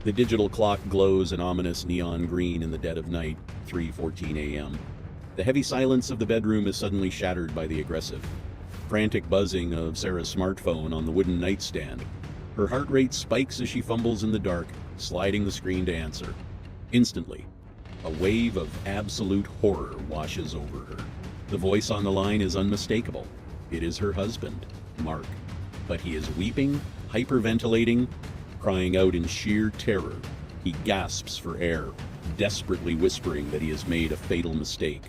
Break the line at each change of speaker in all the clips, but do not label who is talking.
The digital clock glows an ominous neon green in the dead of night, 3:14 a.m. The heavy silence of the bedroom is suddenly shattered by the aggressive, frantic buzzing of Sarah's smartphone on the wooden nightstand. Her heart rate spikes as she fumbles in the dark, sliding the screen to answer. Instantly, a wave of absolute horror washes over her. The voice on the line is unmistakable. It is her husband, Mark. But he is weeping, hyperventilating, crying out in sheer terror. He gasps for air, desperately whispering that he has made a fatal mistake.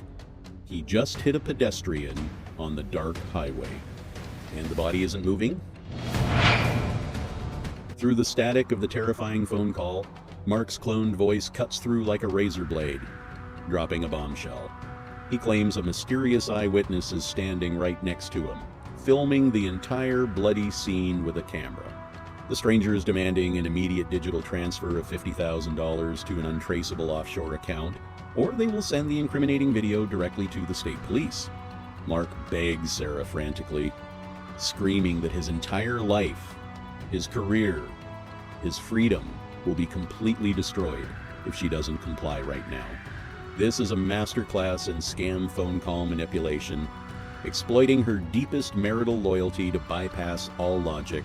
He just hit a pedestrian on the dark highway. And the body isn't moving? Through the static of the terrifying phone call, Mark's cloned voice cuts through like a razor blade, dropping a bombshell. He claims a mysterious eyewitness is standing right next to him, filming the entire bloody scene with a camera. The stranger is demanding an immediate digital transfer of $50,000 to an untraceable offshore account, or they will send the incriminating video directly to the state police. Mark begs Sarah frantically, screaming that his entire life, his career, his freedom will be completely destroyed if she doesn't comply right now. This is a masterclass in scam phone call manipulation, exploiting her deepest marital loyalty to bypass all logic.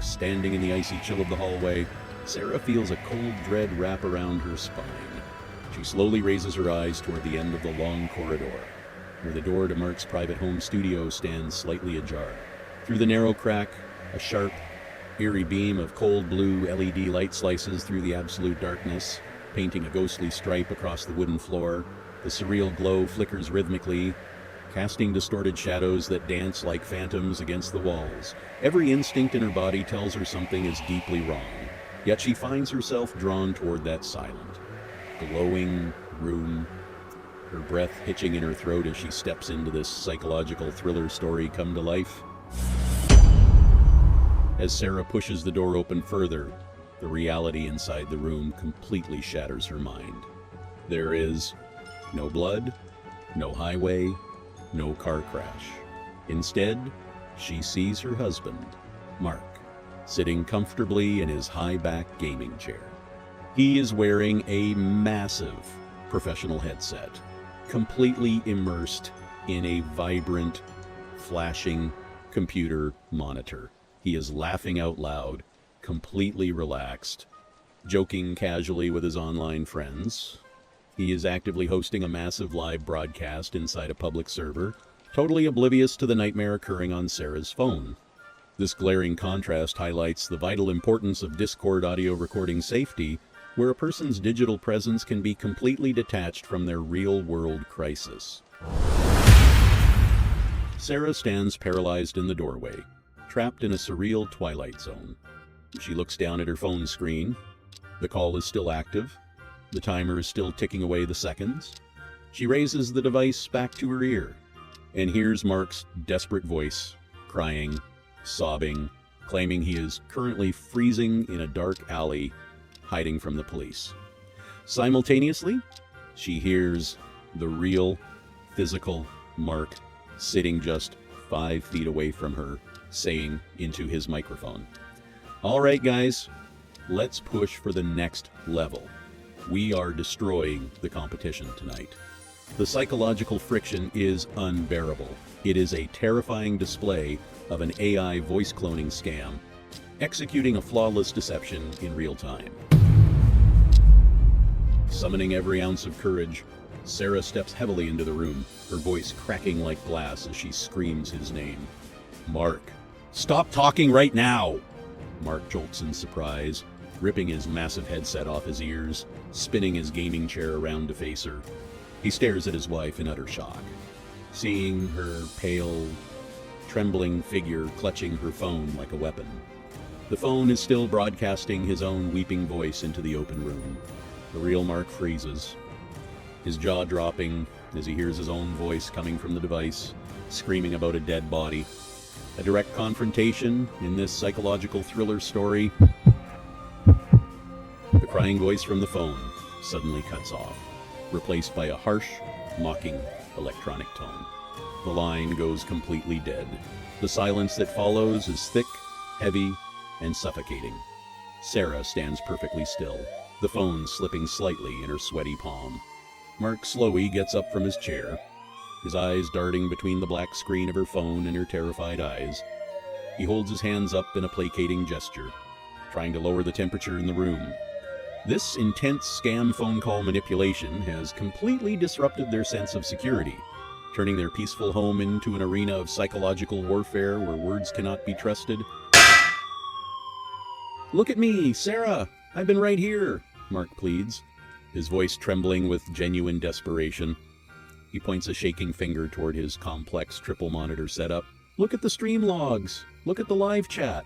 Standing in the icy chill of the hallway, Sarah feels a cold dread wrap around her spine. She slowly raises her eyes toward the end of the long corridor, where the door to Mark's private home studio stands slightly ajar. Through the narrow crack, a sharp, eerie beam of cold blue LED light slices through the absolute darkness, painting a ghostly stripe across the wooden floor. The surreal glow flickers rhythmically, casting distorted shadows that dance like phantoms against the walls. Every instinct in her body tells her something is deeply wrong, yet she finds herself drawn toward that silent, glowing room, her breath hitching in her throat as she steps into this psychological thriller story come to life. As Sarah pushes the door open further, the reality inside the room completely shatters her mind. There is no blood, no highway, no car crash. Instead, she sees her husband, Mark, sitting comfortably in his high-back gaming chair. He is wearing a massive professional headset, completely immersed in a vibrant, flashing computer monitor. He is laughing out loud, completely relaxed, joking casually with his online friends. He is actively hosting a massive live broadcast inside a public server, totally oblivious to the nightmare occurring on Sarah's phone. This glaring contrast highlights the vital importance of Discord audio recording safety, where a person's digital presence can be completely detached from their real-world crisis. Sarah stands paralyzed in the doorway, trapped in a surreal twilight zone. She looks down at her phone screen. The call is still active. The timer is still ticking away the seconds. She raises the device back to her ear and hears Mark's desperate voice, crying, sobbing, claiming he is currently freezing in a dark alley, hiding from the police. Simultaneously, she hears the real, physical Mark sitting just 5 feet away from her, saying into his microphone, "All right, guys, let's push for the next level. We are destroying the competition tonight." The psychological friction is unbearable. It is a terrifying display of an AI voice cloning scam, executing a flawless deception in real time. Summoning every ounce of courage, Sarah steps heavily into the room, her voice cracking like glass as she screams his name. "Mark, stop talking right now!" Mark jolts in surprise, ripping his massive headset off his ears, spinning his gaming chair around to face her. He stares at his wife in utter shock, seeing her pale, trembling figure clutching her phone like a weapon. The phone is still broadcasting his own weeping voice into the open room. The real Mark freezes, his jaw dropping as he hears his own voice coming from the device, screaming about a dead body. A direct confrontation in this psychological thriller story. The crying voice from the phone suddenly cuts off, replaced by a harsh, mocking electronic tone. The line goes completely dead. The silence that follows is thick, heavy, and suffocating. Sarah stands perfectly still, the phone slipping slightly in her sweaty palm. Mark slowly gets up from his chair, his eyes darting between the black screen of her phone and her terrified eyes. He holds his hands up in a placating gesture, trying to lower the temperature in the room. This intense scam phone call manipulation has completely disrupted their sense of security, turning their peaceful home into an arena of psychological warfare where words cannot be trusted. "Look at me, Sarah! I've been right here," Mark pleads, his voice trembling with genuine desperation. He points a shaking finger toward his complex triple monitor setup. "Look at the stream logs. Look at the live chat."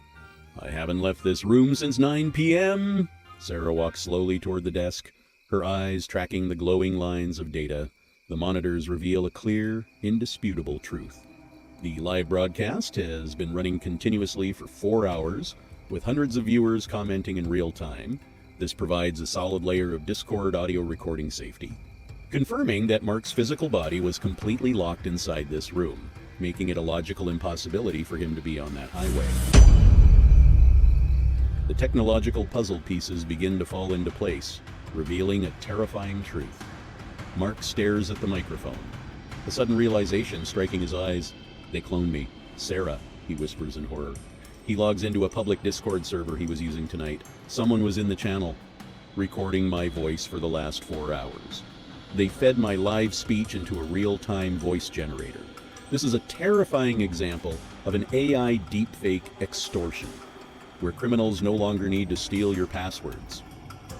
"I haven't left this room since 9 p.m. Sarah walks slowly toward the desk, her eyes tracking the glowing lines of data. The monitors reveal a clear, indisputable truth. The live broadcast has been running continuously for 4 hours, with hundreds of viewers commenting in real time. This provides a solid layer of Discord audio recording safety, confirming that Mark's physical body was completely locked inside this room, making it a logical impossibility for him to be on that highway. The technological puzzle pieces begin to fall into place, revealing a terrifying truth. Mark stares at the microphone, a sudden realization striking his eyes. "They cloned me. Sarah," he whispers in horror. He logs into a public Discord server he was using tonight. Someone was in the channel, recording my voice for the last 4 hours. They fed my live speech into a real-time voice generator. This is a terrifying example of an AI deepfake extortion, where criminals no longer need to steal your passwords.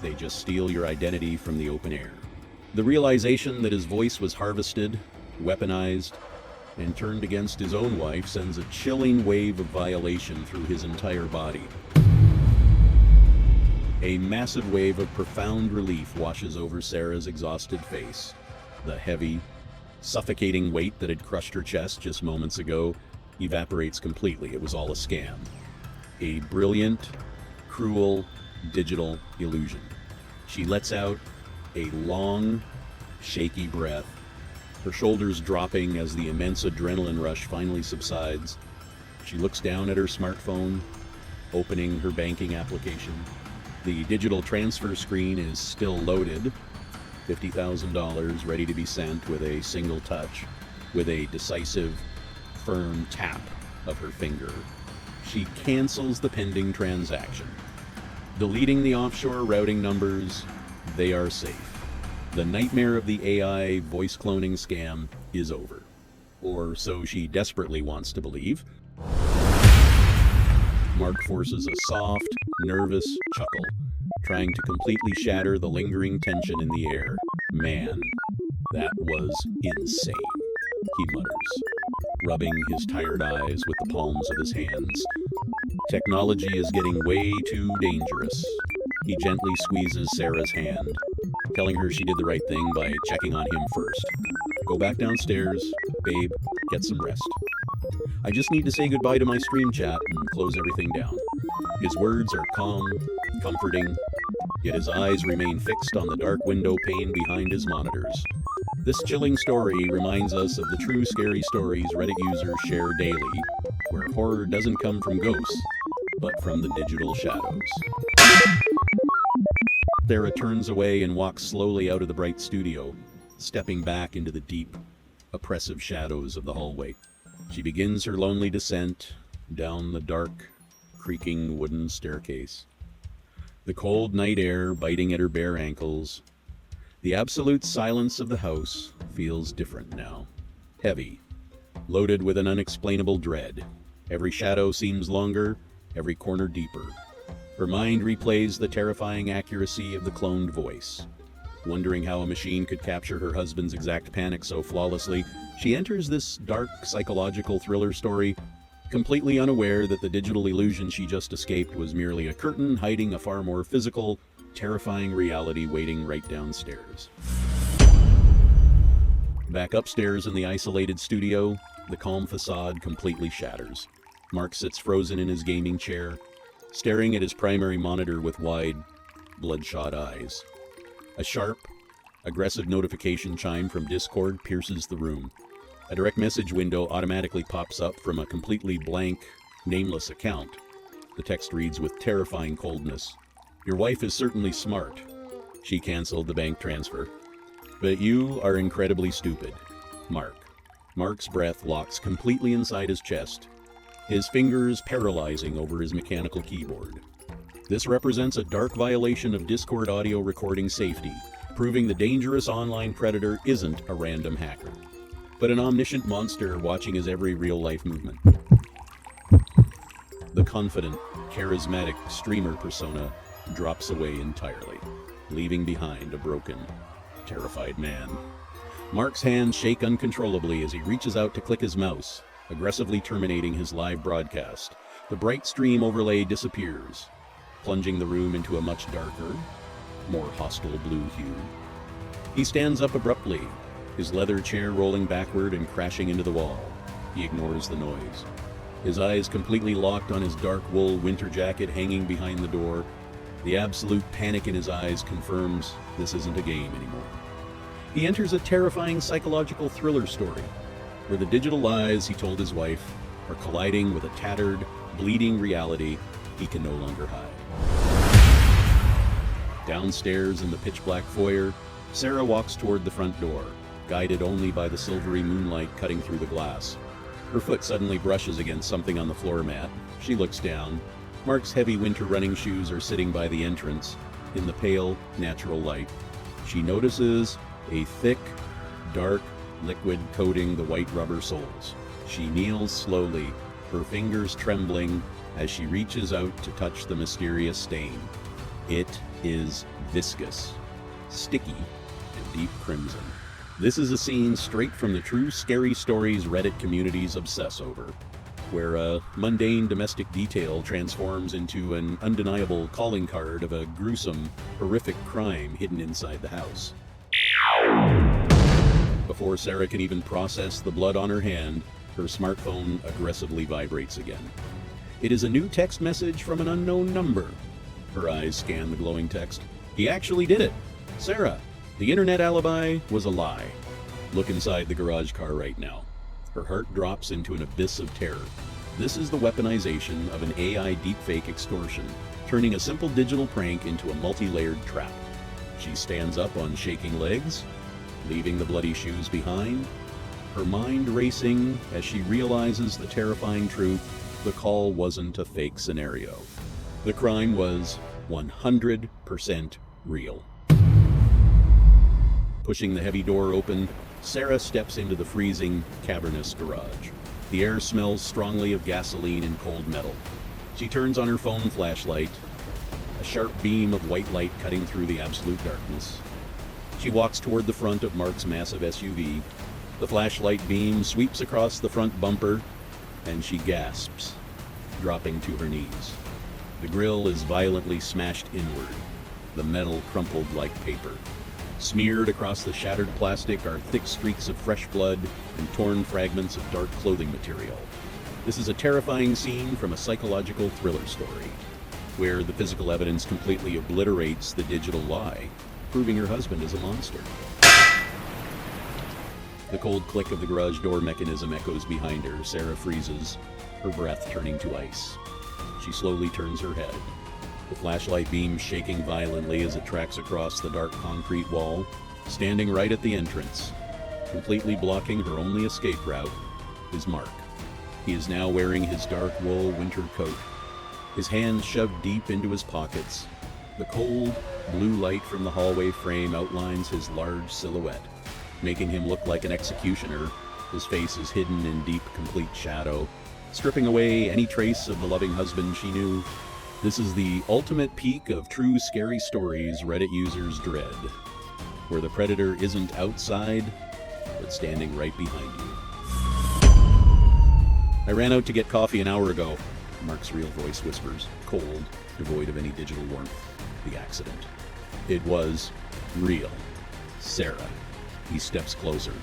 They just steal your identity from the open air. The realization that his voice was harvested, weaponized, and turned against his own wife sends a chilling wave of violation through his entire body. A massive wave of profound relief washes over Sarah's exhausted face. The heavy, suffocating weight that had crushed her chest just moments ago evaporates completely. It was all a scam. A brilliant, cruel, digital illusion. She lets out a long, shaky breath, her shoulders dropping as the immense adrenaline rush finally subsides. She looks down at her smartphone, opening her banking application. The digital transfer screen is still loaded, $50,000 ready to be sent with a single touch, with a decisive, firm tap of her finger. She cancels the pending transaction. Deleting the offshore routing numbers, they are safe. The nightmare of the AI voice cloning scam is over. Or so she desperately wants to believe. Mark forces a soft, nervous chuckle, trying to completely shatter the lingering tension in the air. "Man, that was insane," he mutters, rubbing his tired eyes with the palms of his hands. Technology is getting way too dangerous. He gently squeezes Sarah's hand, telling her she did the right thing by checking on him first. "Go back downstairs, babe, get some rest. I just need to say goodbye to my stream chat and close everything down." His words are calm, comforting, yet his eyes remain fixed on the dark window pane behind his monitors. This chilling story reminds us of the true scary stories Reddit users share daily, where horror doesn't come from ghosts, but from the digital shadows. Sarah turns away and walks slowly out of the bright studio, stepping back into the deep, oppressive shadows of the hallway. She begins her lonely descent down the dark, creaking wooden staircase. The cold night air biting at her bare ankles. The absolute silence of the house feels different now. Heavy, loaded with an unexplainable dread. Every shadow seems longer, every corner deeper. Her mind replays the terrifying accuracy of the cloned voice. Wondering how a machine could capture her husband's exact panic so flawlessly, she enters this dark psychological thriller story, completely unaware that the digital illusion she just escaped was merely a curtain hiding a far more physical, terrifying reality waiting right downstairs. Back upstairs in the isolated studio, the calm facade completely shatters. Mark sits frozen in his gaming chair, staring at his primary monitor with wide, bloodshot eyes. A sharp, aggressive notification chime from Discord pierces the room. A direct message window automatically pops up from a completely blank, nameless account. The text reads with terrifying coldness, Your wife is certainly smart. She canceled the bank transfer. But you are incredibly stupid. Mark. Mark's breath locks completely inside his chest, his fingers paralyzing over his mechanical keyboard. This represents a dark violation of Discord audio recording safety, proving the dangerous online predator isn't a random hacker, but an omniscient monster watching his every real-life movement. The confident, charismatic streamer persona drops away entirely, leaving behind a broken, terrified man. Mark's hands shake uncontrollably as he reaches out to click his mouse, aggressively terminating his live broadcast. The bright stream overlay disappears, plunging the room into a much darker, more hostile blue hue. He stands up abruptly, his leather chair rolling backward and crashing into the wall. He ignores the noise, his eyes completely locked on his dark wool winter jacket hanging behind the door. The absolute panic in his eyes confirms this isn't a game anymore. He enters a terrifying psychological thriller story, where the digital lies he told his wife are colliding with a tattered, bleeding reality he can no longer hide. Downstairs in the pitch-black foyer, Sarah walks toward the front door, guided only by the silvery moonlight cutting through the glass. Her foot suddenly brushes against something on the floor mat. She looks down. Mark's heavy winter running shoes are sitting by the entrance, in the pale, natural light. She notices a thick, dark liquid coating the white rubber soles. She kneels slowly, her fingers trembling as she reaches out to touch the mysterious stain. It is viscous, sticky, and deep crimson. This is a scene straight from the true scary stories Reddit communities obsess over, where a mundane domestic detail transforms into an undeniable calling card of a gruesome, horrific crime hidden inside the house. Before Sarah can even process the blood on her hand, her smartphone aggressively vibrates again. It is a new text message from an unknown number. Her eyes scan the glowing text. He actually did it. Sarah, the internet alibi was a lie. Look inside the garage car right now. Her heart drops into an abyss of terror. This is the weaponization of an AI deepfake extortion, turning a simple digital prank into a multi-layered trap. She stands up on shaking legs, leaving the bloody shoes behind, her mind racing as she realizes the terrifying truth: the call wasn't a fake scenario. The crime was 100% real. Pushing the heavy door open, Sarah steps into the freezing, cavernous garage. The air smells strongly of gasoline and cold metal. She turns on her phone flashlight, a sharp beam of white light cutting through the absolute darkness. She walks toward the front of Mark's massive SUV. The flashlight beam sweeps across the front bumper, and she gasps, dropping to her knees. The grille is violently smashed inward, the metal crumpled like paper. Smeared across the shattered plastic are thick streaks of fresh blood and torn fragments of dark clothing material. This is a terrifying scene from a psychological thriller story, where the physical evidence completely obliterates the digital lie, proving her husband is a monster. The cold click of the garage door mechanism echoes behind her. Sarah freezes, her breath turning to ice. She slowly turns her head, the flashlight beam shaking violently as it tracks across the dark concrete wall. Standing right at the entrance, completely blocking her only escape route, is Mark. He is now wearing his dark wool winter coat, his hands shoved deep into his pockets. The cold, blue light from the hallway frame outlines his large silhouette, making him look like an executioner. His face is hidden in deep, complete shadow, stripping away any trace of the loving husband she knew. This is the ultimate peak of true scary stories Reddit users dread, where the predator isn't outside, but standing right behind you. I ran out to get coffee an hour ago, Mark's real voice whispers, cold, devoid of any digital warmth. The accident. It was real. Sarah. He steps closer,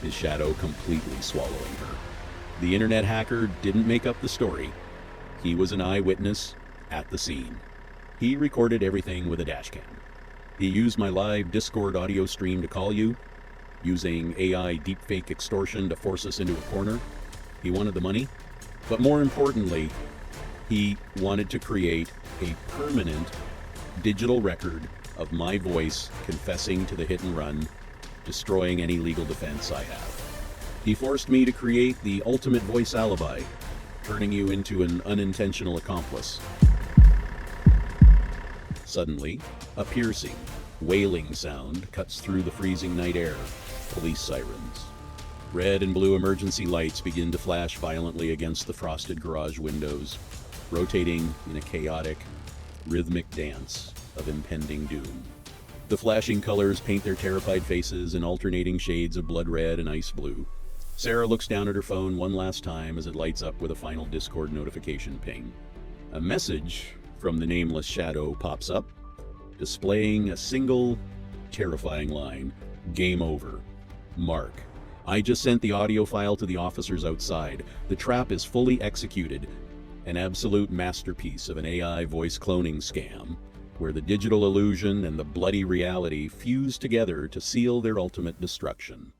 his shadow completely swallowing her. The internet hacker didn't make up the story. He was an eyewitness at the scene. He recorded everything with a dashcam. He used my live Discord audio stream to call you, using AI deepfake extortion to force us into a corner. He wanted the money, but more importantly, he wanted to create a permanent digital record of my voice confessing to the hit and run, destroying any legal defense I have. He forced me to create the ultimate voice alibi, turning you into an unintentional accomplice. Suddenly, a piercing, wailing sound cuts through the freezing night air. Police sirens. Red and blue emergency lights begin to flash violently against the frosted garage windows, rotating in a chaotic, rhythmic dance of impending doom. The flashing colors paint their terrified faces in alternating shades of blood red and ice blue. Sarah looks down at her phone one last time as it lights up with a final Discord notification ping. A message from the nameless shadow pops up, displaying a single, terrifying line. Game over. Mark. I just sent the audio file to the officers outside. The trap is fully executed. An absolute masterpiece of an AI voice cloning scam, where the digital illusion and the bloody reality fuse together to seal their ultimate destruction.